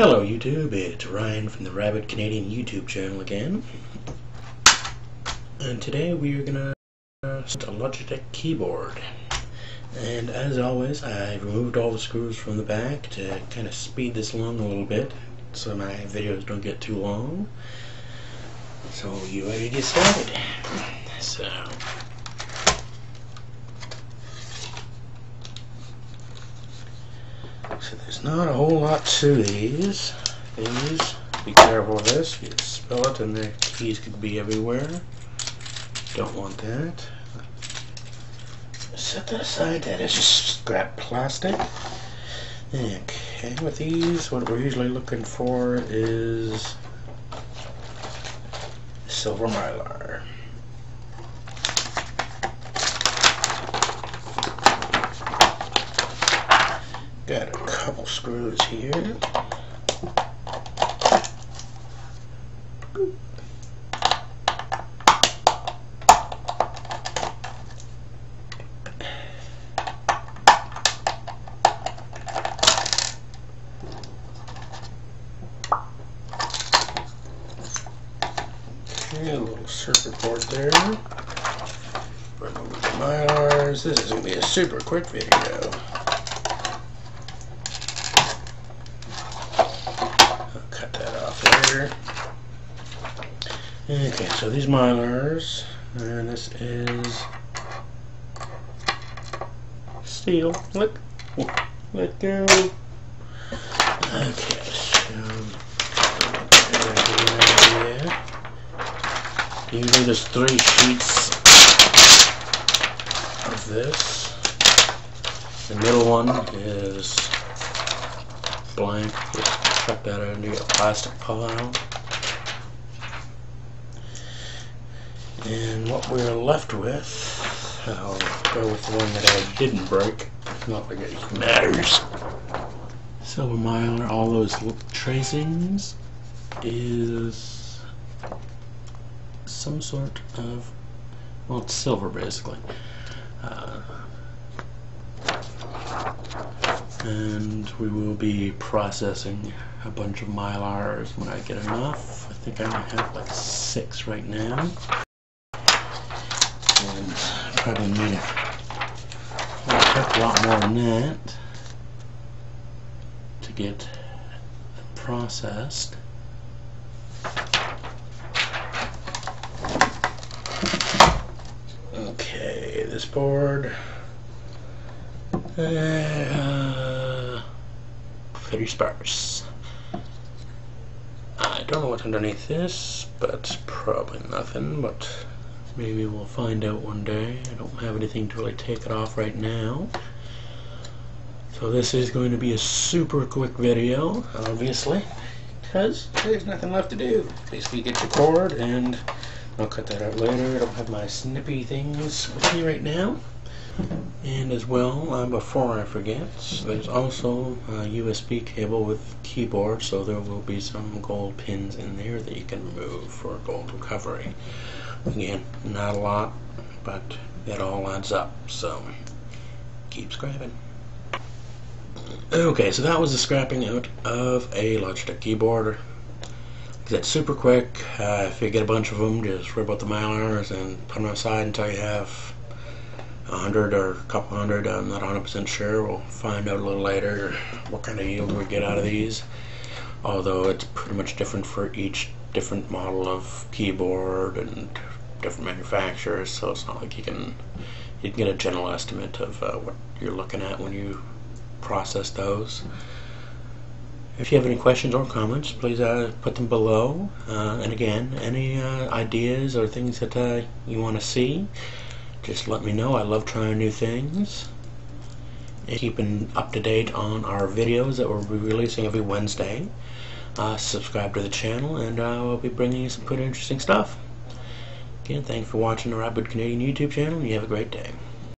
Hello YouTube, it's Ryan from the Rabid Canadian YouTube channel again. And today we are gonna set a Logitech keyboard. And as always, I've removed all the screws from the back to kind of speed this along a little bit so my videos don't get too long. So you ready to get started? So there's not a whole lot to these. Be careful of this. You spill it and the keys could be everywhere. Don't want that. Set that aside. That is just scrap plastic. Okay, with these, what we're usually looking for is Silver Mylar. Got a couple screws here. Okay, a little circuit board there. Remove the Mylars. This is going to be a super quick video. Okay, so these Mylars, and this is steel. Let go. Okay, so usually there's 3 sheets of this. The middle one is blank. Just chuck that into a plastic pile. And what we're left with, I'll go with the one that I didn't break, not like it matters. Silver Mylar, all those tracings is some sort of, well, it's silver basically. And we will be processing a bunch of Mylars when I get enough. I think I only have like 6 right now. And probably need a lot more than that to get processed. Okay, this board pretty sparse. I don't know what's underneath this, but probably nothing, but maybe we'll find out one day. I don't have anything to really take it off right now. So this is going to be a super quick video, obviously, because there's nothing left to do. Basically get your cord, and I'll cut that out later. I don't have my snippy things with me right now. And as well, before I forget, there's also a USB cable with keyboard, so there will be some gold pins in there that you can remove for gold recovery. Again, not a lot, but that all adds up, so keep scrapping. Okay, so that was the scrapping out of a Logitech keyboard. That's super quick. If you get a bunch of them, just rip out the Mylars and put them aside until you have 100 or a couple hundred. I'm not 100% sure. We'll find out a little later what kind of yield we get out of these. Although it's pretty much different for each different model of keyboard and different manufacturers, so it's not like you can get a general estimate of what you're looking at when you process those. If you have any questions or comments, please put them below. And again, any ideas or things that you want to see, just let me know. I love trying new things. And keeping up to date on our videos that we'll be releasing every Wednesday. Subscribe to the channel, and we'll be bringing you some pretty interesting stuff. Again, thanks for watching the Rabid Canadian YouTube channel, and you have a great day.